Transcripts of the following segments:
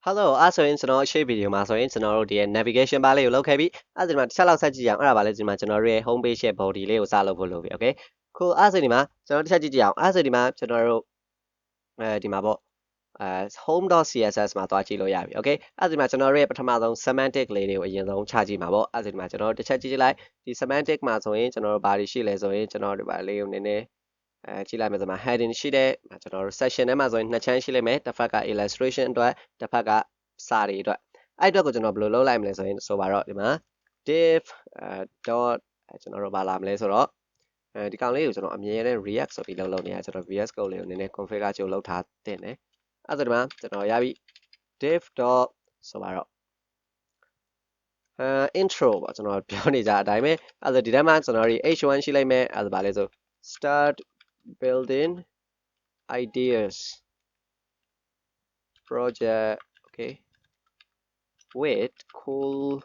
Hello အဲ့ဆိုရင်ကျွန်တော်ရှေ့ဗီဒီယိုမှာဆိုရင်ကျွန်တော်တို့ဒီ navigation bar လေးကိုလုပ်ခဲ့ပြီအဲ့ဒီမှာတစ်ချက်လောက်ဆက်ကြည့်အောင်အဲ့ဒါပါလဲဒီမှာကျွန်တော်တို့ရဲ့ home page ရဲ့ body လေးကိုစလုပ်ဖို့လုပ်ပြီ okay ခုအဲ့ဆိုဒီမှာကျွန်တော်တစ်ချက်ကြည့်ကြည့်အောင်အဲ့ဆိုဒီမှာကျွန်တော်တို့ဒီမှာပေါ့home.css မှာသွားကြည့်လို့ရပြီ okay အဲ့ဒီမှာကျွန်တော်တို့ရဲ့ပထမဆုံး semantic လေးတွေကိုအရင်ဆုံးချကြည့်မှာပေါ့အဲ့ဒီမှာကျွန်တော်တို့တစ်ချက်ကြည့်ကြည့်လိုက်ဒီ semantic မှာဆိုရင်ကျွန်တော်တို့ဘာတွေရှိလဲဆိုရင်ကျွန်တော်တို့ဒီပါလေးကိုနည်းနည်းကြည့်လိုက်မယ်ဆိုမှ heading ရှိတဲ့ကျွန်တော်တို့ section ထဲမှာဆိုရင်နှစ်ချမ်းရှိလိမ့်မယ်တစ်ဖက်က illustration အတွက်တစ်ဖက်ကစာတွေအတွက်အဲ့အတွက်ကိုကျွန်တော်ဘယ်လိုလုပ်လိုက်မလဲဆိုရင်ဆိုပါတော့ဒီမှာ div dot ကျွန်တော်တို့ဘာလာမလဲဆိုတော့ဒီကောင်လေးကိုကျွန်တော်အမြဲတမ်း react ဆိုပြီးလုပ်နေရကျွန်တော် VS Code လေးကိုနည်းနည်း configure ကြိုလုပ်ထားတင်တယ်အဲ့ဒါဒီမှာကျွန်တော်ရပြီ div dot ဆိုပါတော့intro ပေါ့ကျွန်တော်ပြောနေကြအတိုင်းပဲအဲ့ဒါဒီထဲမှာကျွန်တော်ဒီ h1 ရှိလိုက်မယ်အဲ့ဒါဘာလဲဆို start building ideas project okay with cool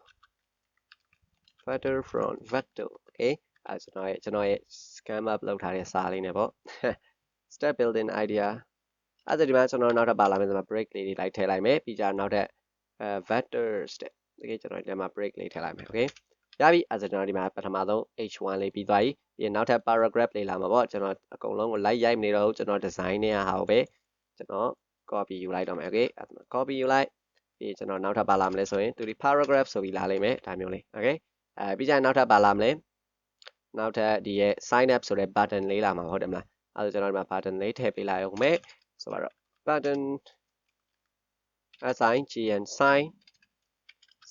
better front vector okay အဲကျွန်တော်ရဲ့ scan up လုပ်ထားတဲ့စာလေးနဲ့ပေါ့ step building idea အဲ့ဒါဒီမှာကျွန်တော်နောက်ထပ်ပါလာမယ်ဆိုတော့ break လေးတွေလိုက်ထည့်လိုက်မယ်ပြီးကြနောက်ထပ်vector step okay ကျွန်တော်ဒီမှာ break လေးထည့်လိုက်မယ် okay ရပြီအဲ့ဒါကျွန်တော်ဒီမှာပထမဆုံး h1 လေးပြီးသွားပြီပြီးနောက်ထပ် paragraph လေးလာမှာပေါ့ကျွန်တော်အကုန်လုံးကိုလိုက်ရိုက်မနေတော့ဘူးကျွန်တော် design နဲ့ဟာကိုပဲကျွန်တော် copy ယူလိုက်တော့မယ် okay အဲ့ဒါ copy ယူလိုက်ပြီးကျွန်တော်နောက်ထပ်ပါလာမလဲဆိုရင်သူဒီ paragraph ဆိုပြီးလာလိမ့်မယ်ဒါမျိုးလေး okay ပြီးကြရင်နောက်ထပ်ပါလာမလဲနောက်ထပ်ဒီရဲ့ sign up ဆိုတဲ့ button လေးလာမှာဟုတ်တယ်မလားအဲ့ဒါကျွန်တော်ဒီမှာ button လေးထည့်ပေးလိုက်အောင်မယ်ဆိုတော့ button sign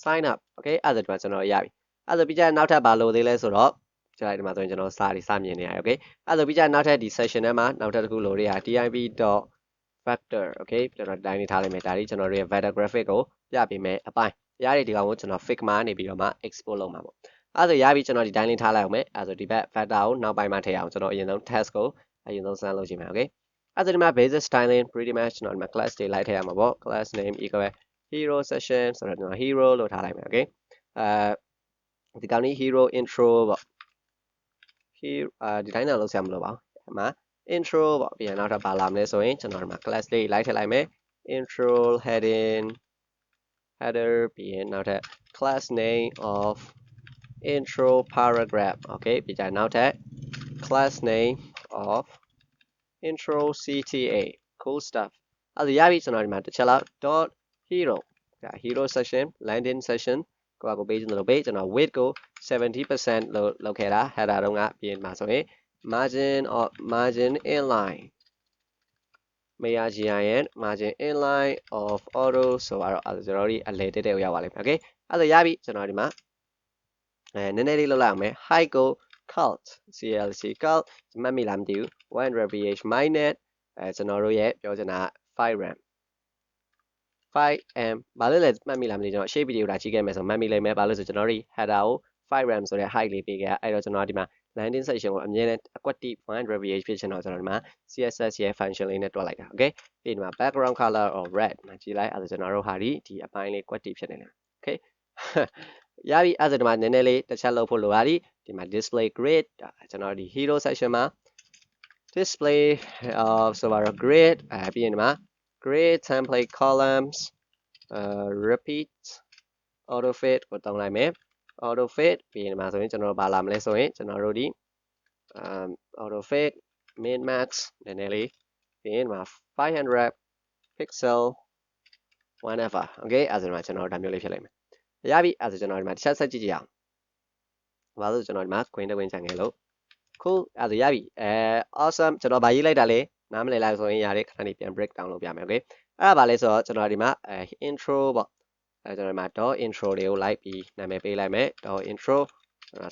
sign up okay အဲ့ဒါဒီမှာကျွန်တော်ရပြီအဲ့ဒါပြီးကြရင်နောက်ထပ်ပါလို့သေးလဲဆိုတော့ကြည့်လိုက်ဒီမှာဆိုရင်ကျွန်တော်စာတွေစမြင်နေရတယ် okay အဲ့ဒါပြီးကြရင်နောက်ထပ်ဒီ session ထဲမှာနောက်ထပ်တစ်ခုလို့တွေဟာ div.vector okay ကျွန်တော်တိုင်းနေထားလိုက်မယ်ဒါလေးကျွန်တော်တို့ရဲ့ vector graphic ကိုပြပေးမယ်အပိုင်းရတဲ့ဒီကောင်ကိုကျွန်တော် figma နေပြီးတော့မှ export လုပ်မှာပေါ့အဲ့ဒါရပြီကျွန်တော်ဒီတိုင်းလေးထားလိုက်အောင်မယ်အဲ့ဒါဒီဘက် vector ကိုနောက်ပိုင်းမှာထည့်အောင်ကျွန်တော်အရင်ဆုံး task ကိုအရင်ဆုံးစမ်းလုပ်ကြည့်မယ် okay အဲ့ဒါဒီမှာ basic styling pretty much ကျွန်တော်ဒီမှာ class တွေလိုက်ထည့်ရမှာပေါ့ class name equal hero session ဆိုတော့ကျွန်တော် hero လို့ထားလိုက်မယ် okay ဒီကောင်นี้ hero intro ပေါ့ဒီတိုင်းတော့လုပ်ဆရာမလိုပါဘူးအမှ intro ပေါ့ပြီးရင်နောက်ထပ်ပါလာမလဲဆိုရင်ကျွန်တော်ဒီမှာ class လေးလိုက်ထည့်လိုက်မယ် intro heading header ပြီးရင်နောက်ထပ် class name of intro paragraph okay ပြီးကြနောက်ထပ် class name of intro cta cool stuff အဲ့ဒါရပြီကျွန်တော်ဒီမှာတစ်ချက်လောက် dot hero hero section landing section ကိုပေးကျွန်တော်ပေးကျွန်တော် width ကို 70% လို့လုပ်ခဲ့တာ header တုန်းကပြင်မှာဆိုရင် margin inline margin inline of auto ဆိုတော့အဲ့ဒါကျွန်တော်တို့အလဲတက်တဲ့ကိုရောက်ပါလိမ့်မယ် okay အဲ့ဒါရပြီကျွန်တော်ဒီမှာနည်းနည်းလေးလုပ်လိုက်အောင်မယ် height ကို cltမှတ်မိလားမသိဘူး 100ph minus ကျွန်တော်တို့ရဲ့ပြောချင်တာ 5rem 5m ဘာလို့လဲမှတ်မိလားမသိကျွန်တော်ရှေ့ဗီဒီယိုဒါကြည့်ခဲ့မယ်ဆိုမှတ်မိလိမ့်မယ်ဘာလို့ဆိုကျွန်တော်တို့ header ကို 5rem ဆိုတဲ့ height လေးပေးခဲ့အဲ့တော့ကျွန်တော်ဒီမှာ landing section ကိုအမြဲတမ်းအကွက်တိ 100ph ဖြစ်ချင်တော့ကျွန်တော်ဒီမှာ css ရဲ့ function လေးနဲ့တွက်လိုက်တာ okay ပြီးဒီမှာ background color of red မှာကြည့်လိုက်အဲ့ဒါကျွန်တော်တို့ဟာဒီအပိုင်းလေးကွက်တိဖြစ်နေတယ် okay ရပြီအဲ့ဒါဒီမှာနည်းနည်းလေးတစ်ချက်လုပ်ဖို့လိုပါသည်ဒီမှာ display grid ကျွန်တော်ဒီ hero section မှာ display ဆိုပါတော့ grid ပြီးရင်ဒီမှာ grid template columns repeat autofit ကိုတောင်းလိုက်မယ် autofit ပြီးရင်ဒီမှာဆိုရင်ကျွန်တော်တို့ဘာလာမလဲဆိုရင်ကျွန်တော်တို့ဒီautofit min max နည်းနည်းလေးပြီးရင်ဒီမှာ500 pixel whenever okay အဲ့ဒါဒီမှာကျွန်တော်တို့ဒါမျိုးလေးဖြစ်လိမ့်မယ်ရပြီအဲ့ဒါကျွန်တော်ဒီမှာတစ်ချက်ဆက်ကြည့်ကြည့်အောင်ဘာလို့ကျွန်တော်ဒီမှာ queen တ queen ချန်ခဲ့လို့ cool အဲ့ဒါရပြီawesome ကျွန်တော်ဗာရေးလိုက်တာလေနားမလည်လိုက်ဆိုရင်ရတဲ့ခဏလေးပြန် break down လုပ်ပြမယ် okay အဲ့ဒါဗာလဲဆိုတော့ကျွန်တော်ဒီမှာintro ပေါ့ကျွန်တော်ဒီမှာ dot intro လေးကိုလိုက်ပြီးနာမည်ပေးလိုက်မယ် dot intro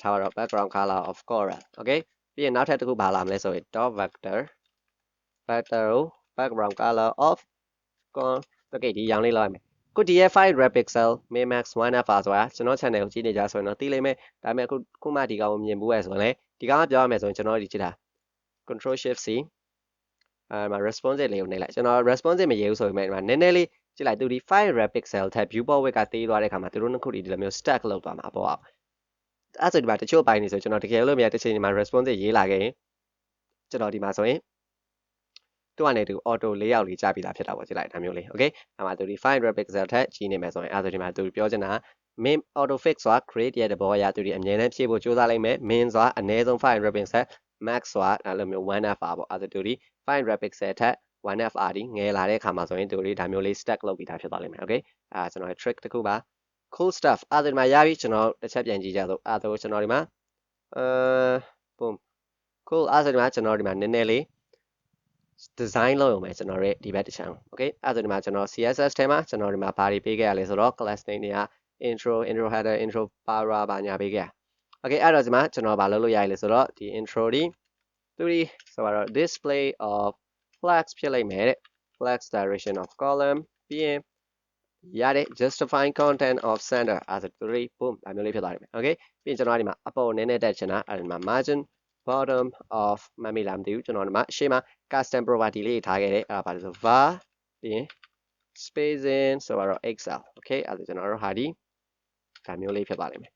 ထားပါတော့ background color of coral okay ပြီးရင်နောက်ထပ်တစ်ခုဗာလာမလဲဆိုရင် dot vector ကို background color of okay ဒီရောင်လေးလောက်ရမယ်ခုဒီရဲ့ 5 pixel min max 1 alpha ဆိုတာကျွန်တော် channel ကိုကြည့်နေကြဆိုရင်တော့သိလိမ့်မယ်ဒါပေမဲ့ခုမှဒီကောင်ကိုမြင်ဘူးရဆိုရင်လေဒီကောင်ကပြောရမယ်ဆိုရင်ကျွန်တော်ဒီကြည့်တာ control shift c မှာ responsive လေးကိုနှိပ်လိုက်ကျွန်တော် responsive မရေးဘူးဆိုပေမဲ့ဒီမှာနည်းနည်းလေးကြည့်လိုက်သူဒီ5 pixel ထက် viewport width ကသေးသွားတဲ့အခါမှာသူတို့နှစ်ခုဒီလိုမျိုး stack လုပ်သွားမှာပေါ့အဲ့ဆိုဒီမှာတချို့ပိုင်းနေဆိုကျွန်တော်တကယ်လို့မရတစ်ချိန်ဒီမှာ responsive ရေးလာခဲ့ရင်ကျွန်တော်ဒီမှာဆိုရင် သူကနေသူ auto layout လေးကြားပြီးသားဖြစ်တာပေါ့ကြည့်လိုက်ဒါမျိုးလေး okay အဲ့မှာသူဒီ500 pixel ထက်ကြီးနေမယ်ဆိုရင်အဲ့ဒါဆိုဒီမှာသူပြောချင်တာ min auto fix ဆိုတာ create ရဲ့သဘောအရသူဒီအမြဲတမ်းဖြည့်ဖို့ကြိုးစားလိုက်မယ် min ဆိုတာအနည်းဆုံး500 pixel max ဆိုတာအဲ့လိုမျိုး 1fr ပေါ့အဲ့ဒါသူဒီ500 pixel ထက် 1fr ဒီငယ်လာတဲ့အခါမှာဆိုရင်သူဒီဒါမျိုးလေး stack လုပ်ပြီးသားဖြစ်သွားလိမ့်မယ် okay အဲ့ကျွန်တော် trick တစ်ခုပါ cool stuff အဲ့ဒါဒီမှာရပြီကျွန်တော်တစ်ချက်ပြန်ကြည့်ကြစို့အဲ့ဒါကျွန်တော်ဒီမှာboom cool အဲ့ဒါဒီမှာကျွန်တော်ဒီမှာနည်းနည်းလေး design လုပ်ရုံပဲကျွန်တော်ရဲ့ဒီဘက်တစ်ချမ်း okay အဲ့ဒါဒီမှာကျွန်တော် CSS ထဲမှာကျွန်တော်ဒီမှာဘာတွေပေးခဲ့ရလဲဆိုတော့ class name တွေက intro header intro para ဘာညာပေးခဲ့ okay အဲ့တော့ဒီမှာကျွန်တော်ဘာလုပ်လို့ရလဲဆိုတော့ဒီ intro ဒီသူဒီဆိုတော့ display of flags ဖြစ်လိမ့်မယ်တဲ့ flags direction of column ပြီးရင်ရတဲ့ justifying content of center အဲ့ဒါသူဒီ boom ဒါမျိုးလေးဖြစ်သွားတယ် okay ပြီးရင်ကျွန်တော်ဒီမှာအပေါ်နည်းနည်းတက်ချင်တာအဲ့ဒီမှာ margin bottom of မမေ့လားမသိဘူးကျွန်တော်ဒီမှာအရှိမ custom property လေးထားခဲ့တယ်အဲ့ဒါပါလို့ဆို var ပြီးရင် spacing ဆိုတော့ excel okay အဲ့ဒါကျွန်တော်တို့ဟာဒီဒါမျိုးလေးဖြစ်ပါလိမ့်မယ်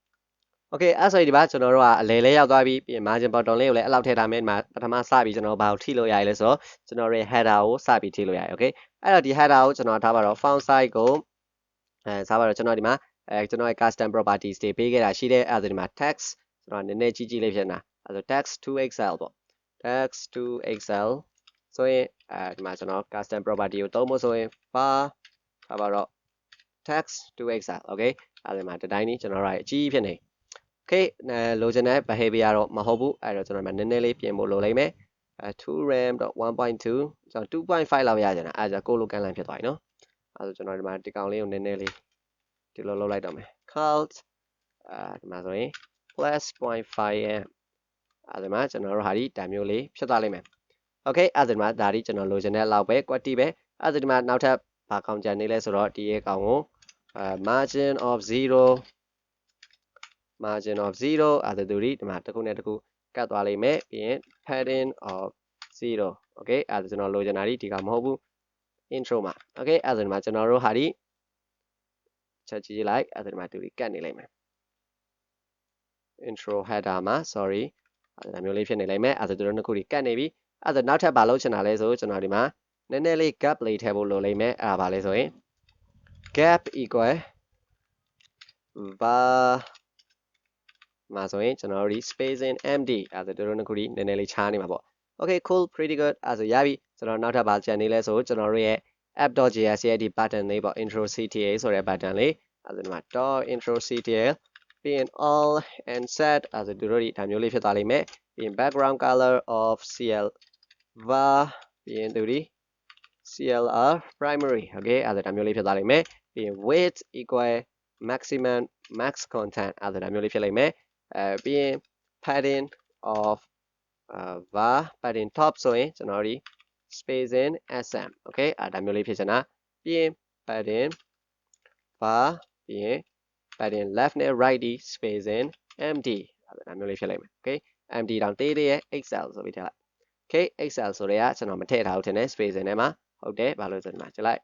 okay အဲ့ဆိုဒီပါကျွန်တော်တို့ကအလဲလဲရောက်သွားပြီပြီးရင် margin bottom လေးကိုလည်းအဲ့လောက်ထည့်ထားမယ်ဒီမှာပထမစပြီးကျွန်တော်ဘာကိုထိလို့ရရလဲဆိုတော့ကျွန်တော်ရဲ့ header ကိုစပြီးထိလို့ရတယ် okay အဲ့တော့ဒီ header ကိုကျွန်တော်ထားပါတော့ font size ကိုစားပါတော့ကျွန်တော်ဒီမှာကျွန်တော်ရဲ့ custom properties တွေပေးခဲ့တာရှိတယ်အဲ့ဒါဒီမှာ text ကျွန်တော်နည်းနည်းကြီးကြီးလေးဖြစ်နေတာအဲ့ဒါ text to excel ပေါ့ text to excel ဆိုရင်ဒီမှာကျွန်တော် custom property ကိုသုံးဖို့ဆိုရင် var ထားပါတော့ text to excel okay အဲ့ဒီမှာဒီတိုင်းนี้ကျွန်တော်တို့အကြီးဖြစ်နေ okay လိုချင်တဲ့ behavior တော့မဟုတ်ဘူးအဲ့တော့ကျွန်တော်ဒီမှာနည်းနည်းလေးပြင်ဖို့လိုလိမ့်မယ်2ram.1.2 ကျွန်တော် 2.5 လောက်ရကြတယ်အဲ့ဒါကိုလိုကန်လန်ဖြစ်သွားပြီနော်အဲ့ဒါကျွန်တော်ဒီမှာဒီကောင်လေးကိုနည်းနည်းလေးဒီလိုလုပ်လိုက်တော့မယ် cult ဒီမှာဆိုရင် +0.5m အဲ့ဒီမှာကျွန်တော်တို့ဟာဒီဒါမျိုးလေးဖြစ်သွားလိမ့်မယ် okay အဲ့ဒီမှာဒါဒီကျွန်တော်လိုချင်တဲ့လောက်ပဲ quantity ပဲအဲ့ဒီမှာနောက်ထပ်ဘာကောင်ကြံနေလဲဆိုတော့ဒီရဲ့ကောင်ကိုmargin of 0 အဲ့ဒါသူဒီမှာတစ်ခုနဲ့တစ်ခုကတ်သွားလိမ့်မယ်ပြီးရင် padding of 0 okay အဲ့ဒါကျွန်တော်လိုချင်တာဒီကောင်မဟုတ်ဘူး intro မှာ okay အဲ့ဒါဒီမှာကျွန်တော်တို့ဟာဒီချက်ကြည့်လိုက်အဲ့ဒါဒီမှာသူဒီကတ်နေလိမ့်မယ် intro header မှာ sorry အဲ့ဒါမျိုးလေးဖြစ်နေလိမ့်မယ်အဲ့ဒါသူတို့နှစ်ခုဒီကတ်နေပြီအဲ့ဒါနောက်ထပ်ဘာလုပ်ချင်တာလဲဆိုကျွန်တော်ဒီမှာနည်းနည်းလေး gap လေးထည့်ဖို့လိုလိမ့်မယ်အဲ့ဒါဘာလဲဆိုရင် gap equal var မှာဆိုရင်ကျွန်တော်တို့ဒီ spacing md အဲ့ဒါတို့နှစ်ခုဒီနည်းနည်းလေးခြားနေမှာပေါ့ okay cool pretty good အဲ့ဒါဆိုရပြီကျွန်တော်နောက်ထပ်ဘာကြံနေလဲဆိုကျွန်တော်တို့ရဲ့ app.js ရဲ့ဒီ button လေးပေါ့ intro ctl ဆိုတဲ့ button လေးအဲ့ဒါဒီမှာ .intro ctl ပြီးရင် all and set အဲ့ဒါတို့ဒီဒါမျိုးလေးဖြစ်သွားလိမ့်မယ်ပြီးရင် background color of cl var ပြီးရင်သူဒီ clr primary okay အဲ့ဒါမျိုးလေးဖြစ်သွားလိမ့်မယ်ပြီးရင် width equal maximum max content အဲ့ဒါမျိုးလေးဖြစ်လိမ့်မယ်ပြီးရင် padding of var padding top ဆိုရင်ကျွန်တော်ဒီ spacing sm okay အဲ့ဒါမျိုးလေးဖြစ်ချင်တာပြီးရင် padding var ပြီးရင် padding left နဲ့ right ဒီ spacing md အဲ့ဒါမျိုးလေးဖြစ်လိမ့်မယ် okay md တောင်သေးသေးရဲ့ excel ဆိုပြီးထည့်လိုက် okay excel ဆိုတဲ့ကကျွန်တော်မထည့်ထားဘူးထင်တယ် spacing ထဲမှာဟုတ်တယ်ဘာလို့ဆိုဒီမှာကြည့်လိုက်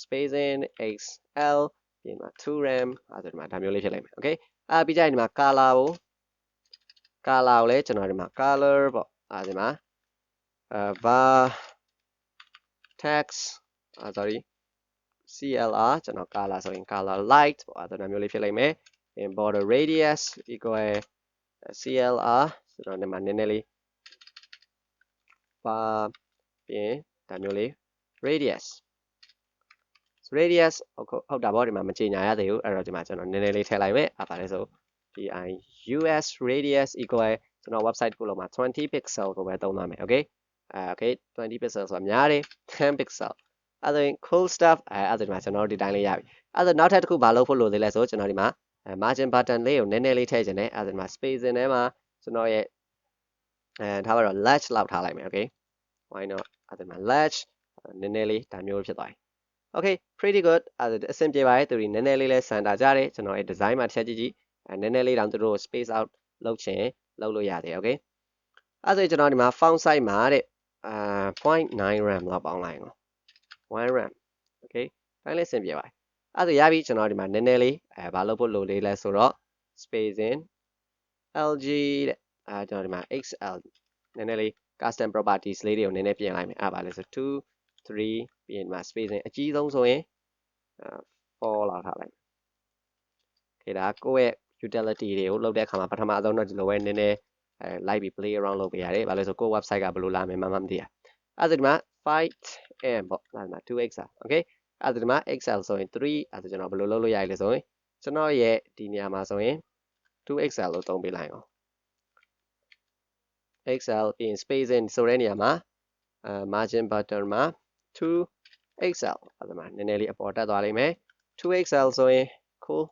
spacing xl ပြီးမှာ 2ram အဲ့ဒါဒီမှာဒါမျိုးလေးဖြစ်လိမ့်မယ် okay ပြီးကြရင်ဒီမှာ color ကိုလည်းကျွန်တော်ဒီမှာ color ပေါ့အဲ့ဒီမှာvar text sorry clr ကျွန်တော် color ဆိုရင် color light ပေါ့အဲ့ဒါမျိုးလေးဖြစ်လိမ့်မယ် in border radius equal clr ကျွန်တော်ဒီမှာနည်းနည်းလေးပါပြင်ဒါမျိုးလေး radius ဟုတ်တာပေါ့ဒီမှာမကြေညာရသေးဘူးအဲ့တော့ဒီမှာကျွန်တော်နည်းနည်းလေးထည့်လိုက်မယ်အဲ့ဒါလဲဆိုဒီ us radius equal ကျွန်တော် website ကိုလုံးမှာ20 pixel ကိုပဲသုံးသွားမယ် okay okay 20 pixel ဆိုတာများတယ်10 pixel အဲ့ဒါ cool stuff အဲ့ဒါဒီမှာကျွန်တော်ဒီတိုင်းလေးရပြီအဲ့ဒါနောက်ထပ်တစ်ခုမလုပ်ဖို့လိုသေးလဲဆိုကျွန်တော်ဒီမှာ margin button လေးကိုနည်းနည်းလေးထည့်ခြင်းနဲ့အဲ့ဒါဒီမှာ spacing ထဲမှာကျွန်တော်ရဲ့ထားပါတော့ latch လောက်ထားလိုက်မယ် okay why not အဲ့ဒါဒီမှာ latch နည်းနည်းလေးဒါမျိုးဖြစ်သွားပြီokay pretty good အဆင်ပြေပါတယ်သူတွေနည်းနည်းလေးလဲစံတာကြတယ်ကျွန်တော်ရဲ့ design မှာတစ်ချက်ကြည့်နည်းနည်းလေးတောင်သူတို့ space out လုပ်ချင်လုပ်လို့ရတယ် okay အဲ့ဒါကျွန်တော်ဒီမှာ font size မှာတဲ့0.9 ram လောက်ပေါင်းလိုက်အောင်1 ram okay တိုင်းလေးစင်ပြေပါတယ်အဲ့ဒါရပြီကျွန်တော်ဒီမှာနည်းနည်းလေးဘာလုပ်ဖို့လိုလေးလဲဆိုတော့ spacing lg တဲ့ကျွန်တော်ဒီမှာ xl နည်းနည်းလေး custom properties လေးတွေကိုနည်းနည်းပြင်လိုက်မယ်အဲ့ဒါပါလဲဆို2 3ပြီးရင်ဒီမှာ spacing အကြီးဆုံးဆိုရင်4လောက်ထားလိုက်မယ်ခေဒါကိုယ့်ရဲ့ utility တွေကိုလုပ်တဲ့အခါမှာပထမအဆုံးတော့ဒီလိုပဲနည်းနည်းလိုက်ပြီး play around လုပ်ပေးရတယ်ဘာလို့ဆိုကိုယ့် website ကဘယ်လိုလာမယ်မှမသိရအဲ့ဒါဒီမှာ 5m ပေါ့အဲ့ဒါဒီမှာ 2xl okay အဲ့ဒါဒီမှာ xl ဆိုရင်3အဲ့ဒါကျွန်တော်ဘယ်လိုလုပ်လို့ရလဲဆိုရင်ကျွန်တော်ရဲ့ဒီနေရာမှာဆိုရင် 2xl လို့သုံးပေးလိုက်အောင် xl ပြီးရင် spacing ဆိုတဲ့နေရာမှာmargin button မှာ 2xl အဲ့ဒါမှာနည်းနည်းလေးအပေါ်တက်သွားလိမ့်မယ် 2xl ဆိုရင် cool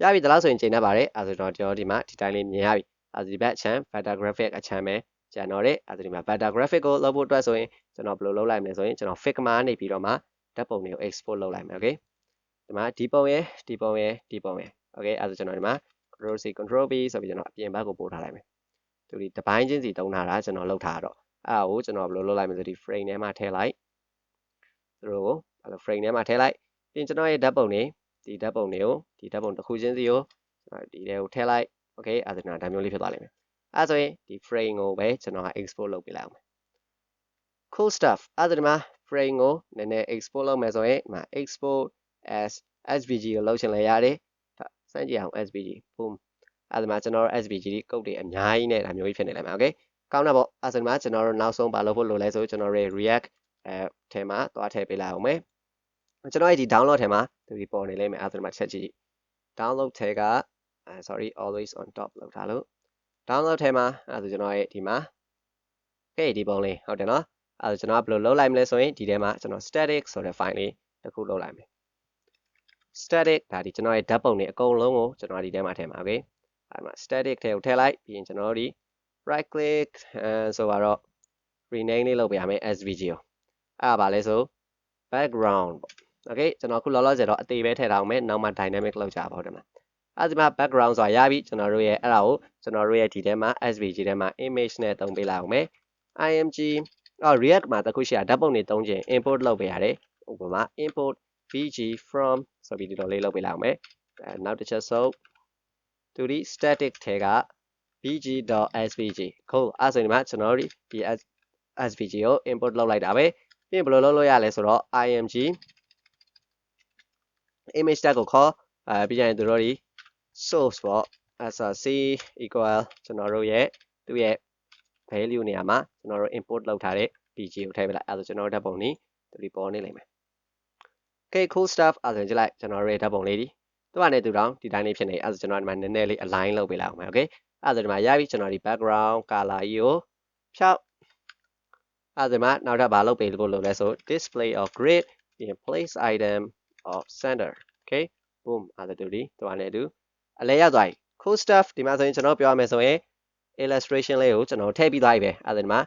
ရပြီဒါလောက်ဆိုရင်ချိန်နေပါတယ်အဲ့ဒါဆိုတော့ကျွန်တော်ဒီမှာဒီတိုင်းလေးမြင်ရပြီအဲ့ဒါဒီဘက်အချမ်း vector graphic အချမ်းပဲကျန်တော့တဲ့အဲ့ဒါဒီမှာ vector graphic ကိုလုပ်ဖို့အတွက်ဆိုရင်ကျွန်တော်ဘယ်လိုလုပ်လိုက်မလဲဆိုရင်ကျွန်တော် figma နေပြီးတော့မှဓာတ်ပုံတွေကို export လုပ်လိုက်မယ် okay ဒီမှာဒီပုံရယ်ဒီပုံရယ်ဒီပုံရယ် okay အဲ့ဒါကျွန်တော်ဒီမှာ control C control V ဆိုပြီးကျွန်တော်အပြင်ဘက်ကိုပို့ထားလိုက်မယ်သူဒီတစ်ပိုင်းချင်းစီတုံးထားတာကျွန်တော်လုပ်ထားတော့အဲ့ဒါကိုကျွန်တော်ဘယ်လိုလုပ်လိုက်မလဲဆိုဒီ frame ထဲမှာထည့်လိုက်သူတို့ကိုအဲ့လို frame ထဲမှာထည့်လိုက်ပြီးရင်ကျွန်တော်ရဲ့ဓာတ်ပုံတွေဒီဓာတ်ပုံတွေကိုဒီဓာတ်ပုံတစ်ခုချင်းစီကိုဒီထဲကိုထည့်လိုက် okay အဲ့ဒါဒါမျိုးလေးဖြစ်သွားလိမ့်မယ်အဲ့ဆိုရင်ဒီ frame ကိုပဲကျွန်တော်က export လုပ်ပေးလိုက်အောင် cool stuff အဲ့ဒါဒီမှာ frame ကိုနည်းနည်း export လုပ်မယ်ဆိုရင်ဒီမှာ export as svg ကိုလုပ်ချင်လဲရတယ်စမ်းကြည့်အောင် svg boom အဲ့ဒါမှာကျွန်တော်တို့ svg ကုတ်တွေအများကြီးနဲ့ဒါမျိုးကြီးဖြစ်နေလိုက်မှာ okay ကောင်းတာပေါ့အဲ့ဒါဒီမှာကျွန်တော်တို့နောက်ဆုံးဘာလုပ်ဖို့လိုလဲဆိုကျွန်တော်တို့ react ထဲမှာသွားထည့်ပေးလိုက်အောင်မယ်ကျွန်တော်ရဲ့ဒီ download ထဲမှာသူဒီပေါ်နေလိမ့်မယ်အဲ့ဒါဒီမှာချက်ကြည့် download ထဲကsorry always on top လောက်ထားလို့ download ထဲမှာအဲ့ဒါကျွန်တော်ရဲ့ဒီမှာ okay ဒီပုံလေးဟုတ်တယ်နော်အဲ့ဒါကျွန်တော်ကဘယ်လိုလုပ်လိုက်မလဲဆိုရင်ဒီထဲမှာကျွန်တော် static ဆိုတဲ့ file လေးတစ်ခုလုပ်လိုက်မယ် static ဒါဒီကျွန်တော်ရဲ့ဓာတ်ပုံတွေအကုန်လုံးကိုကျွန်တော်ဒီထဲမှာထည့်မှာ okay အဲ့မှာ static ထဲကိုထည့်လိုက်ပြီးရင်ကျွန်တော်တို့ဒီ right click ဆိုတော့ rename လေးလုပ်ပေးရမယ် svg ကိုအဲ့ဒါပါလဲဆို background ပေါ့ okay ကျွန်တော်ခုလောလောဆယ်တော့အသေးပဲထည့်ထားအောင်မယ်နောက်မှ dynamic လောက်ကြပါဟုတ်တယ်မလားအဲ့ဒီမှာ background ဆိုတာရပြီကျွန်တော်တို့ရဲ့အဲ့ဒါကိုကျွန်တော်တို့ရဲ့ဒီထဲမှာ svg ထဲမှာ image နဲ့တုံးပေးလိုက်အောင်မယ် img react မှာတခုရှိတာဓာတ်ပုံတွေတုံးခြင်း import လုပ်ပေးရတယ်ဥပမာ import bg from ဆိုပြီးဒီလိုလေးလုပ်ပေးလိုက်အောင်မယ်နောက်တစ်ချက်ဆုပ်သူဒီ static ထဲက bg.svg cool အဲ့ဆိုဒီမှာကျွန်တော်တို့ဒီ svg ကို import လုပ်လိုက်တာပဲပြီးရင်ဘယ်လိုလုပ်လို့ရလဲဆိုတော့ img image tag ကိုခေါ်ပြီးရင်သူတို့ဒီ source ပေါ့ c equal ကျွန်တော်တို့ရဲ့သူ့ရဲ့ value နေရာမှာကျွန်တော်တို့ import လုပ်ထားတဲ့ bg ကိုထည့်ပေးလိုက်အဲ့ဒါကျွန်တော်တို့ဓာတ်ပုံนี้သူဒီပေါ်နေလိမ့်မယ် okay cool stuff အဲ့ဒါကြည့်လိုက်ကျွန်တော်တို့ရဲ့ဓာတ်ပုံလေးဒီသူကနေသူတောင်ဒီတိုင်းလေးဖြစ်နေအဲ့ဒါကျွန်တော်ဒီမှာနည်းနည်းလေး align လုပ်ပေးလိုက်အောင်မယ် okay အဲ့ဒါဒီမှာရပြီကျွန်တော်ဒီ background color ကြီးကိုဖြောက်အဲ့ဒီမှာနောက်ထပ်ဘာလုပ်ပေးလို့လဲဆို display of grid ပြီးရင် place item of center okay boom အဲ့ဒါတူဒီသူကနေတူအလဲရောက်သွားပြီ cool stuff ဒီမှာဆိုရင်ကျွန်တော်ပြောရမယ်ဆိုရင် illustration လေးကိုကျွန်တော်ထည့်ပြီးသွားပြီပဲအဲ့ဒါဒီမှာ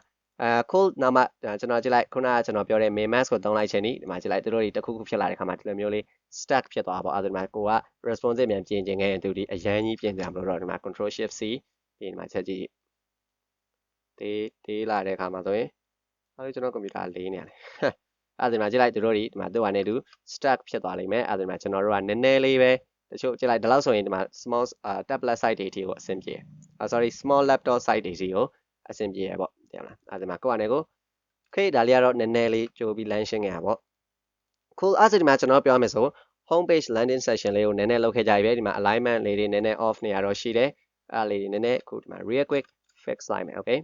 cool နောက်မှကျွန်တော်ကြည့်လိုက်ခုနကကျွန်တော်ပြောတဲ့ main mask ကိုသုံးလိုက်ခြင်းဒီမှာကြည့်လိုက်သူတို့တွေတစ်ခုခုဖြစ်လာတဲ့ခါမှာဒီလိုမျိုးလေး stack ဖြစ်သွားပါအဲ့ဒါဒီမှာကိုက responsive မြန်ပြင်ခြင်းခဲ့ရင်သူဒီအရန်ကြီးပြင်ကြမလို့တော့ဒီမှာ control shift c ပြီးဒီမှာချက်ကြည့်တေးလာတဲ့ခါမှာဆိုရင်အဲ့ဒီကျွန်တော်ကွန်ပျူတာလေးနေရတယ်အဲ့ဒီမှာကြည့်လိုက်သူတို့ဒီမှာသူ့ကနေတူ stack ဖြစ်သွားလိမ့်မယ်အဲ့ဒီမှာကျွန်တော်တို့ကနည်းနည်းလေးပဲတချို့ကြည့်လိုက်ဒီလောက်ဆိုရင်ဒီမှာ small tablet site တွေအထိကိုအဆင်ပြေsorry small laptop site တွေစီကိုအဆင်ပြေရပေါ့တင်မလားအဲ့ဒီမှာကိုယ့်အနေကို okay ဒါလေးကတော့နည်းနည်းလေးကြိုပြီး land ရှင်းခဲ့ရပါပေါ့ cool အဲ့ဒီမှာကျွန်တော်ပြောမယ်ဆို home page landing section လေးကိုနည်းနည်းလုပ်ခဲ့ကြပြီပဲဒီမှာ alignment လေးတွေနည်းနည်း off နေရတော့ရှိတယ်အဲ့လေးတွေနည်းနည်းအခုဒီမှာ real quick fix လိုက်မယ် okay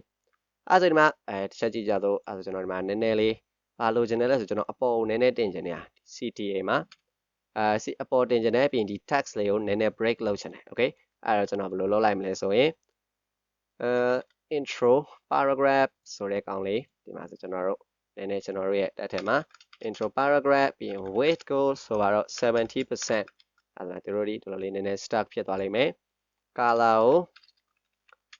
အဲ့ဒီမှာတစ်ချက်ကြည့်ကြတော့အဲ့ကျွန်တော်ဒီမှာနည်းနည်းလေးဘာလိုချင်တယ်လဲဆိုကျွန်တော်အပေါ်နည်းနည်းတင်ချင်နေတာ CTA မှာအပေါ်တင်ချင်တယ်ပြီးရင်ဒီ text လေးကိုနည်းနည်း break လုပ်ချင်တယ် okay အဲ့တော့ကျွန်တော်ဘယ်လိုလုပ်လိုက်မလဲဆိုရင်intro paragraph ဆိုတဲ့ကောင်လေးဒီမှာဆိုကျွန်တော်တို့နည်းနည်းကျွန်တော်တို့ရဲ့တက်ထဲမှာ intro paragraph ပြီးရင် weight ကိုဆိုတော့ 70% အဲ့ဒါတို့ဒီလိုလေးနည်းနည်း stuck ဖြစ်သွားလိမ့်မယ် color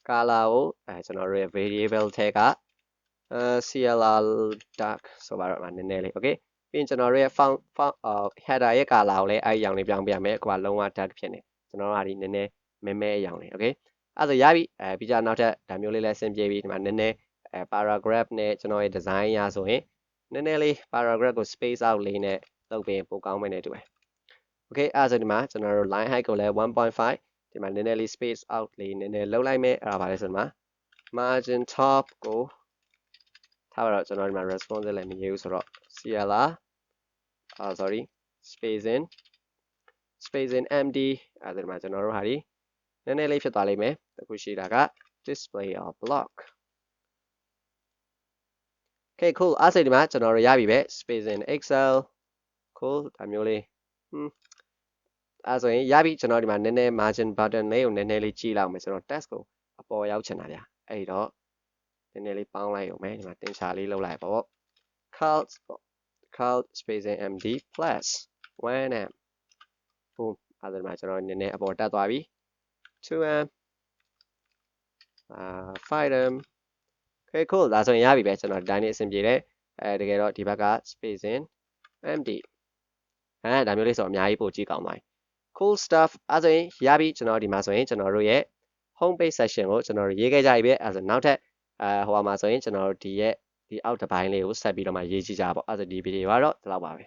ကိုကျွန်တော်တို့ရဲ့ variable ထဲကCLR dark ဆိုတော့နည်းနည်းလေး okay ပြီးရင်ကျွန်တော်တို့ရဲ့ font header ရဲ့ color ကိုလည်းအဲ့ဒီရောင်လေးပြောင်းပြရမယ်အခုကလုံးဝ dark ဖြစ်နေကျွန်တော်တို့ကဒီနည်းနည်းမဲအရောင်လေး okay အဲ့ဒါရပြီပြီးကြနောက်ထပ်ဒါမျိုးလေးလည်းအဆင်ပြေပြီဒီမှာနည်းနည်းparagraph နဲ့ကျွန်တော်ရဲ့ design ရဆိုရင်နည်းနည်းလေး paragraph ကို space out လေးနဲ့လုပ်ပေးပိုကောင်းမယ်နဲ့တူတယ် okay အဲ့ဒါဆိုဒီမှာကျွန်တော်တို့ line height ကိုလည်း 1.5 ဒီမှာနည်းနည်းလေး space out လေးနည်းနည်းလုပ်လိုက်မယ်အဲ့ဒါပါလဲဆိုဒီမှာ margin top ကို ထားပါတော့ကျွန်တော်ဒီမှာ response လည်းမရေးဘူးဆိုတော့ CLR sorry spacing MD အဲ့ဒါဒီမှာကျွန်တော်တို့ဟာဒီနည်းနည်းလေးဖြစ်သွားလိမ့်မယ်တခုရှိတာက display or block okay cool အဲ့ဒါဒီမှာကျွန်တော်တို့ရပြီပဲ spacing excel cool ဒါမျိုးလေးအဲ့ဆိုရင်ရပြီကျွန်တော်ဒီမှာနည်းနည်း margin button လေးကိုနည်းနည်းလေးကြည့်လိုက်အောင်မယ်ကျွန်တော် text ကိုအပေါ်ရောက်ချင်တာဗျာအဲ့တော့နည်းနည်းလေးပေါင်းလိုက်အောင်မယ်ဒီမှာတင်ချာလေးလုပ်လိုက်ပေါ့ cult spacing md plus 1m boom အဲ့ဒါဒီမှာကျွန်တော်နည်းနည်းအပေါ်တက်သွားပြီ 2m 5m okay cool ဒါဆိုရင်ရပြီပဲကျွန်တော်ဒီတိုင်းလေးအဆင်ပြေတယ်တကယ်တော့ဒီဘက်က spacing md ဒါမျိုးလေးဆိုအများကြီးပိုကြည့်ကောင်းသွားပြီ cool stuff အဲ့ဆိုရင်ရပြီကျွန်တော်ဒီမှာဆိုရင်ကျွန်တော်တို့ရဲ့ home page section ကိုကျွန်တော်တို့ရေးခဲ့ကြပြီပဲအဲ့ဆိုနောက်ထပ်ဟိုမှာဆိုရင်ကျွန်တော်တို့ဒီအောက်တစ်ပိုင်းလေးကိုဆက်ပြီးတော့မှရေးကြည့်ကြပါပေါ့အဲ့ဆိုဒီဗီဒီယိုကတော့ဒီလောက်ပါပဲ